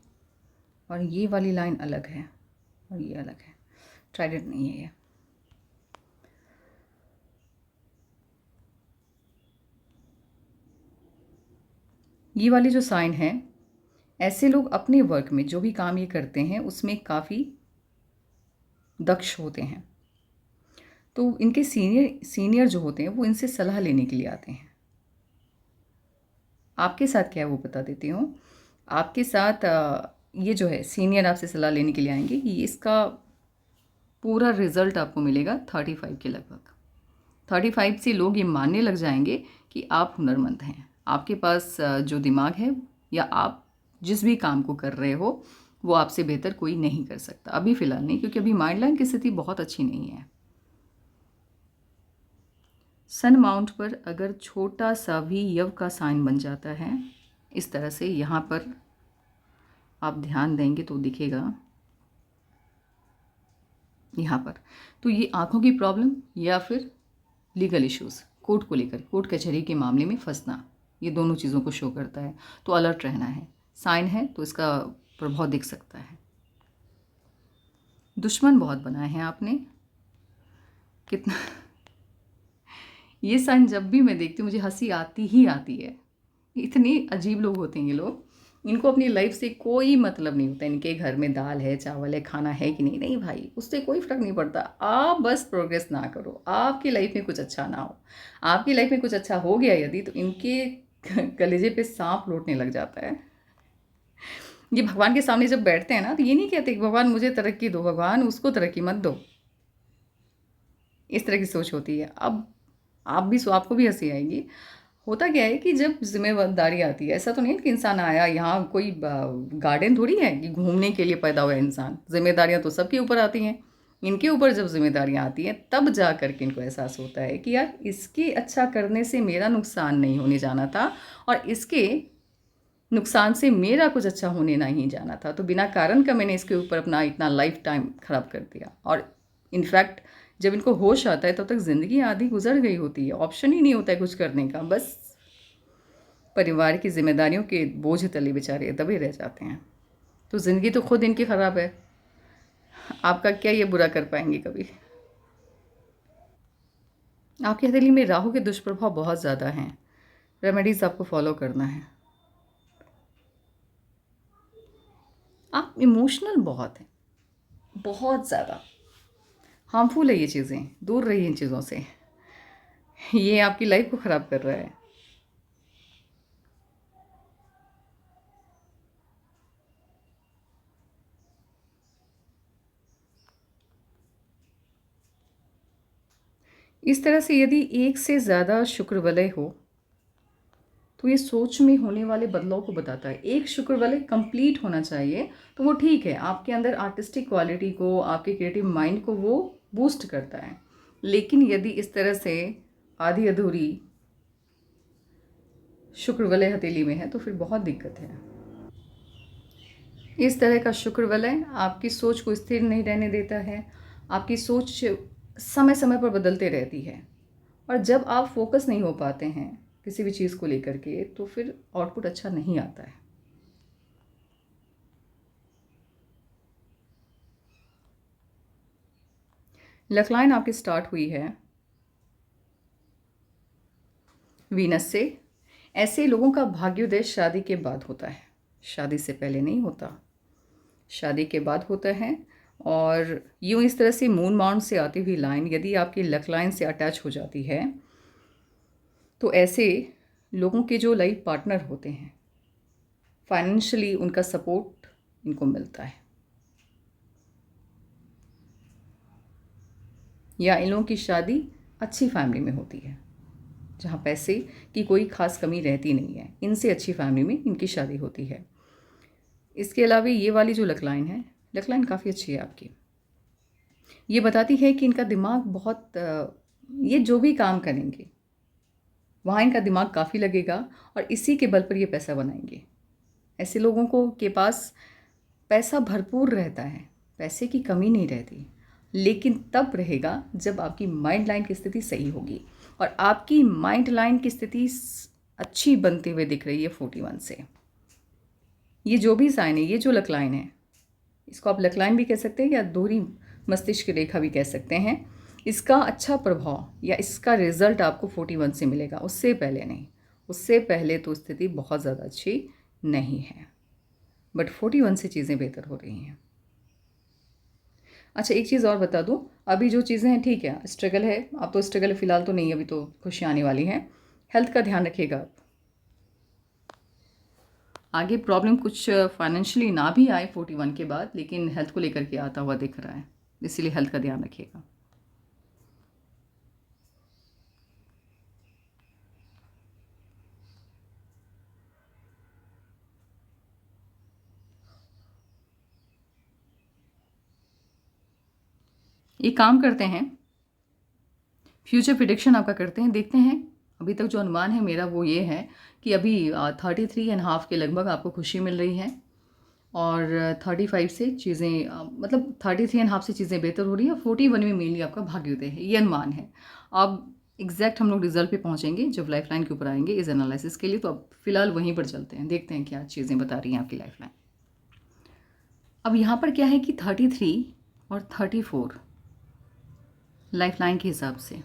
और ये वाली लाइन अलग है और ये अलग है, ट्राइडेंट नहीं है ये। ये वाली जो साइन है, ऐसे लोग अपने वर्क में जो भी काम ये करते हैं उसमें काफ़ी दक्ष होते हैं, तो इनके सीनियर जो होते हैं वो इनसे सलाह लेने के लिए आते हैं। आपके साथ क्या है वो बता देती हूँ। आपके साथ ये जो है सीनियर आपसे सलाह लेने के लिए आएंगे, ये इसका पूरा रिजल्ट आपको मिलेगा 35 के लगभग। 35 से लोग ये मानने लग जाएंगे कि आप हुनरमंद हैं, आपके पास जो दिमाग है, या आप जिस भी काम को कर रहे हो वो आपसे बेहतर कोई नहीं कर सकता। अभी फ़िलहाल नहीं, क्योंकि अभी माइंड लाइन की स्थिति बहुत अच्छी नहीं है। सन माउंट पर अगर छोटा सा भी यव का साइन बन जाता है इस तरह से, यहाँ पर आप ध्यान देंगे तो दिखेगा यहाँ पर, तो ये आँखों की प्रॉब्लम या फिर लीगल इश्यूज़, कोर्ट को लेकर, कोर्ट कचहरी के मामले में फंसना, ये दोनों चीज़ों को शो करता है। तो अलर्ट रहना है। साइन है तो इसका प्रभाव दिख सकता है। दुश्मन बहुत बनाए हैं आपने, कितना ये साइन जब भी मैं देखती हूँ मुझे हंसी आती ही आती है। इतने अजीब लोग होते हैं ये लोग, इनको अपनी लाइफ से कोई मतलब नहीं होता। इनके घर में दाल है, चावल है, खाना है कि नहीं, नहीं भाई, उससे कोई फ़र्क नहीं पड़ता। आप बस प्रोग्रेस ना करो, आपकी लाइफ में कुछ अच्छा ना हो। आपकी लाइफ में कुछ अच्छा हो गया यदि, तो इनके कलेजे पे सांप लौटने लग जाता है। ये भगवान के सामने जब बैठते हैं ना, तो ये नहीं कहते कि भगवान मुझे तरक्की दो, भगवान उसको तरक्की मत दो। इस तरह की सोच होती है। अब आप भी, आपको भी हंसी आएगी। होता क्या है कि जब जिम्मेदारी आती है, ऐसा तो नहीं कि इंसान आया यहाँ, कोई गार्डन थोड़ी है कि घूमने के लिए पैदा हुआ है इंसान। जिम्मेदारियाँ तो सबके ऊपर आती हैं। इनके ऊपर जब जिम्मेदारियाँ आती हैं तब जा कर के इनको एहसास होता है कि यार इसके अच्छा करने से मेरा नुकसान नहीं होने जाना था, और इसके नुकसान से मेरा कुछ अच्छा होने नहीं जाना था। तो बिना कारण का मैंने इसके ऊपर अपना इतना लाइफ टाइम ख़राब कर दिया। और इनफैक्ट जब इनको होश आता है तब तक ज़िंदगी आधी गुजर गई होती है, ऑप्शन ही नहीं होता है कुछ करने का। बस परिवार की जिम्मेदारियों के बोझ तले बेचारे दबे रह जाते हैं। तो ज़िंदगी तो खुद इनकी ख़राब है, आपका क्या ये बुरा कर पाएंगे कभी। आपकी हथेली में राहु के दुष्प्रभाव बहुत ज़्यादा हैं। रेमेडीज़ आपको फॉलो करना है। आप इमोशनल बहुत हैं, बहुत ज़्यादा हार्मफुल है ये चीज़ें, दूर रहिए इन चीज़ों से। ये आपकी लाइफ को ख़राब कर रहा है। इस तरह से यदि एक से ज़्यादा शुक्र वलय हो तो ये सोच में होने वाले बदलाव को बताता है। एक शुक्र वलय कंप्लीट होना चाहिए तो वो ठीक है, आपके अंदर आर्टिस्टिक क्वालिटी को, आपके क्रिएटिव माइंड को वो बूस्ट करता है। लेकिन यदि इस तरह से आधी अधूरी शुक्र वलय हथेली में है तो फिर बहुत दिक्कत है। इस तरह का शुक्र वलय आपकी सोच को स्थिर नहीं रहने देता है। आपकी सोच समय समय पर बदलते रहती है, और जब आप फोकस नहीं हो पाते हैं किसी भी चीज़ को लेकर के तो फिर आउटपुट अच्छा नहीं आता है। लक लाइन आपकी स्टार्ट हुई है वीनस से। ऐसे लोगों का भाग्योदय शादी के बाद होता है, शादी से पहले नहीं होता, शादी के बाद होता है। और यूँ इस तरह से मून माउंट से आती हुई लाइन यदि आपकी लक लाइन से अटैच हो जाती है तो ऐसे लोगों के जो लाइफ पार्टनर होते हैं, फाइनेंशियली उनका सपोर्ट इनको मिलता है, या इन लोगों की शादी अच्छी फैमिली में होती है जहाँ पैसे की कोई ख़ास कमी रहती नहीं है। इनसे अच्छी फैमिली में इनकी शादी होती है। इसके अलावा ये वाली जो लकलाइन है, लकलाइन काफ़ी अच्छी है आपकी। ये बताती है कि इनका दिमाग बहुत ये जो भी काम करेंगे वहाँ इनका दिमाग काफ़ी लगेगा, और इसी के बल पर ये पैसा बनाएंगे। ऐसे लोगों को के पास पैसा भरपूर रहता है, पैसे की कमी नहीं रहती, लेकिन तब रहेगा जब आपकी माइंड लाइन की स्थिति सही होगी। और आपकी माइंड लाइन की स्थिति अच्छी बनते हुए दिख रही है 41 से। ये जो भी साइन है, ये जो लक लाइन है, इसको आप लक लाइन भी कह सकते हैं या दोहरी मस्तिष्क रेखा भी कह सकते हैं। इसका अच्छा प्रभाव या इसका रिजल्ट आपको 41 से मिलेगा, उससे पहले नहीं। उससे पहले तो स्थिति बहुत ज़्यादा अच्छी नहीं है, बट 41 से चीज़ें बेहतर हो रही हैं। अच्छा, एक चीज़ और बता दूं, अभी जो चीज़ें हैं ठीक है, स्ट्रगल है, अब तो स्ट्रगल है फ़िलहाल तो नहीं, अभी तो खुशियाँ आने वाली हैं। हेल्थ का ध्यान रखिएगा आप। आगे प्रॉब्लम कुछ फाइनेंशियली ना भी आए 41 के बाद, लेकिन हेल्थ को लेकर के आता हुआ दिख रहा है, इसीलिए हेल्थ का ध्यान रखिएगा। एक काम करते हैं, फ्यूचर प्रिडिक्शन आपका करते हैं, देखते हैं। अभी तक जो अनुमान है मेरा वो ये है कि अभी 33.5 के लगभग आपको खुशी मिल रही है और 35 से चीज़ें मतलब 33.5 से चीज़ें बेहतर हो रही है। 41 में मेनली आपका भाग्योदय है, ये अनुमान है। अब एग्जैक्ट हम लोग रिजल्ट पे पहुंचेंगे जब लाइफ लाइन के ऊपर आएंगे इस एनालिसिस के लिए। तो अब फिलहाल वहीं पर चलते हैं, देखते हैं क्या चीज़ें बता रही हैं आपकी लाइफ लाइन। अब यहाँ पर क्या है कि 33 और 34 लाइफ लाइन के हिसाब से,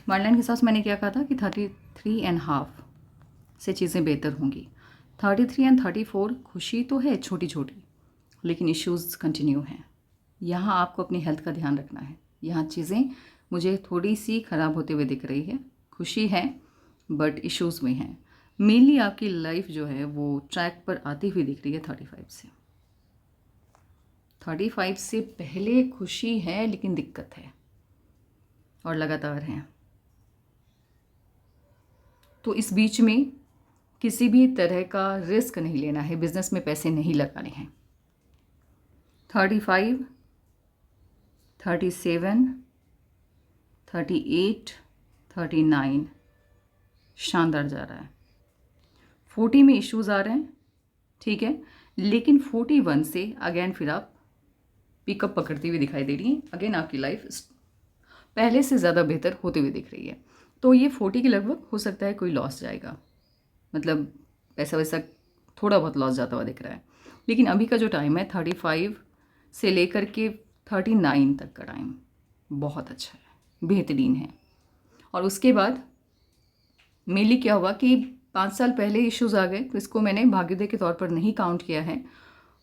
लाइन के हिसाब से मैंने क्या कहा था कि 33.5 से चीज़ें बेहतर होंगी। 33 एंड 34 खुशी तो है छोटी छोटी, लेकिन इश्यूज़ कंटिन्यू हैं। यहाँ आपको अपनी हेल्थ का ध्यान रखना है। यहाँ चीज़ें मुझे थोड़ी सी ख़राब होते हुए दिख रही है। खुशी है बट इश्यूज़ में हैं। मेनली आपकी लाइफ जो है वो ट्रैक पर आती हुई दिख रही है 35 से। 35 से पहले खुशी है लेकिन दिक्कत है और लगातार है। तो इस बीच में किसी भी तरह का रिस्क नहीं लेना है, बिजनेस में पैसे नहीं लगाने हैं। 35, 37, 38, 39 शानदार जा रहा है। 40 में इश्यूज आ रहे हैं, ठीक है, लेकिन 41 से अगेन फिर आप पिकअप पकड़ती हुई दिखाई दे रही हैं। अगेन आपकी लाइफ पहले से ज़्यादा बेहतर होते हुए दिख रही है। तो ये 40 के लगभग हो सकता है कोई लॉस जाएगा, मतलब पैसा वैसा थोड़ा बहुत लॉस जाता हुआ दिख रहा है। लेकिन अभी का जो टाइम है 35 से लेकर के 39 तक का टाइम बहुत अच्छा है, बेहतरीन है। और उसके बाद मेनली क्या हुआ कि 5 साल पहले इश्यूज़ आ गए, तो इसको मैंने भाग्योदय के तौर पर नहीं काउंट किया है।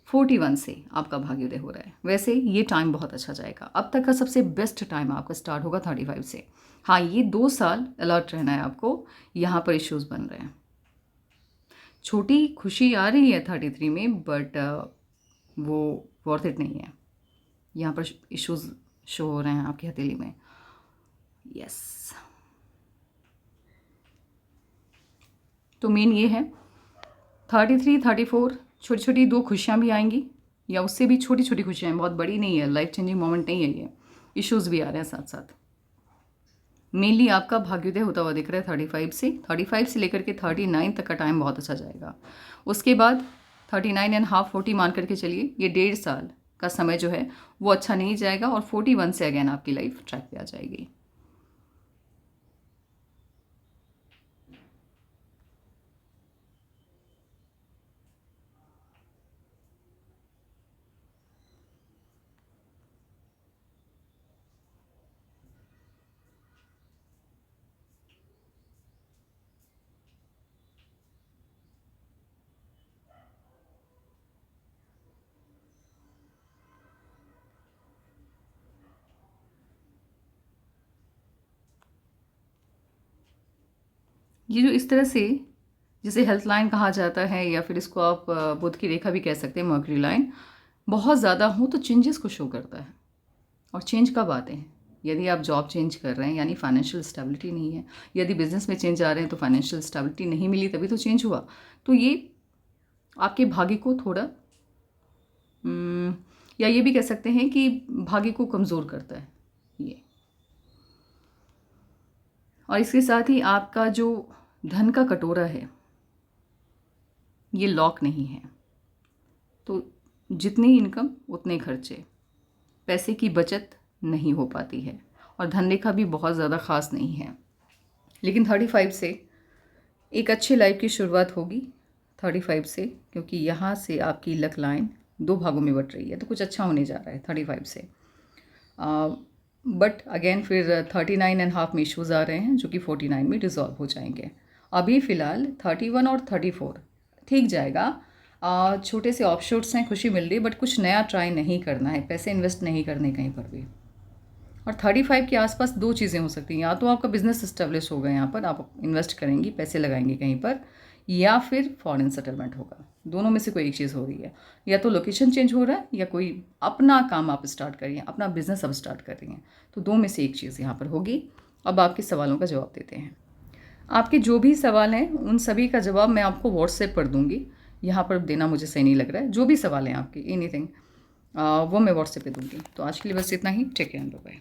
41 से आपका भाग्योदय हो रहा है। वैसे ये टाइम बहुत अच्छा जाएगा। अब तक का सबसे बेस्ट टाइम आपका स्टार्ट होगा 35 से। हाँ, ये 2 साल अलर्ट रहना है आपको, यहाँ पर इश्यूज़ बन रहे हैं। छोटी खुशी आ रही है 33 में, बट वो वर्थ इट नहीं है। यहाँ पर इश्यूज़ शो हो रहे हैं आपकी हथेली में। यस, तो मेन ये है 33, 34 छोटी छोटी 2 खुशियाँ भी आएंगी, या उससे भी छोटी छोटी खुशियाँ, बहुत बड़ी नहीं है, लाइफ चेंजिंग मोमेंट नहीं है ये। इश्यूज़ भी आ रहे हैं साथ साथ। मेनली आपका भाग्योदय होता हुआ दिख रहा है 35 से लेकर के 39 तक का टाइम बहुत अच्छा जाएगा। उसके बाद 39.5 40 मान करके चलिए, ये 1.5 साल का समय जो है वो अच्छा नहीं जाएगा। और 41 से अगेन आपकी लाइफ ट्रैक पे आ जाएगी। ये जो इस तरह से, जिसे हेल्थ लाइन कहा जाता है या फिर इसको आप बुध की रेखा भी कह सकते हैं, मर्करी लाइन, बहुत ज़्यादा हो तो चेंजेस को शो करता है। और चेंज कब आते हैं? यदि आप जॉब चेंज कर रहे हैं यानी फाइनेंशियल स्टेबिलिटी नहीं है, यदि बिजनेस में चेंज आ रहे हैं तो फाइनेंशियल स्टेबिलिटी नहीं मिली तभी तो चेंज हुआ। तो ये आपके भाग्य को थोड़ा या ये भी कह सकते हैं कि भाग्य को कमज़ोर करता है ये। और इसके साथ ही आपका जो धन का कटोरा है ये लॉक नहीं है। तो जितनी इनकम उतने खर्चे, पैसे की बचत नहीं हो पाती है। और धन रेखा भी बहुत ज़्यादा ख़ास नहीं है। लेकिन 35 से एक अच्छी लाइफ की शुरुआत होगी 35 से, क्योंकि यहाँ से आपकी लक लाइन 2 भागों में बट रही है। तो कुछ अच्छा होने जा रहा है 35 से। बट अगेन फिर 39.5 में इश्यूज़ आ रहे हैं जो कि 49 में रिजॉल्व हो जाएंगे। अभी फ़िलहाल 31 और 34 ठीक जाएगा। छोटे से ऑफशोर्ट्स हैं, खुशी मिल रही है, बट कुछ नया ट्राई नहीं करना है, पैसे इन्वेस्ट नहीं करने कहीं पर भी। और 35 के आसपास 2 चीज़ें हो सकती हैं, या तो आपका बिजनेस इस्टेब्लिश होगा, यहाँ पर आप इन्वेस्ट करेंगी, पैसे लगाएंगे कहीं पर, या फिर फॉरेन सेटलमेंट होगा। दोनों में से कोई एक चीज़ हो रही है। या तो लोकेशन चेंज हो रहा है या कोई अपना काम आप स्टार्ट करिए, अपना बिजनेस अब स्टार्ट कर रही हैं। तो 2 में से एक चीज़ यहाँ पर होगी। अब आपके सवालों का जवाब देते हैं। आपके जो भी सवाल हैं उन सभी का जवाब मैं आपको व्हाट्सएप पर दूंगी, यहाँ पर देना मुझे सही नहीं लग रहा है। जो भी सवाल हैं आपके, एनीथिंग, वो मैं व्हाट्सएप पे दूँगी। तो आज के लिए बस इतना ही। Take care and bye bye.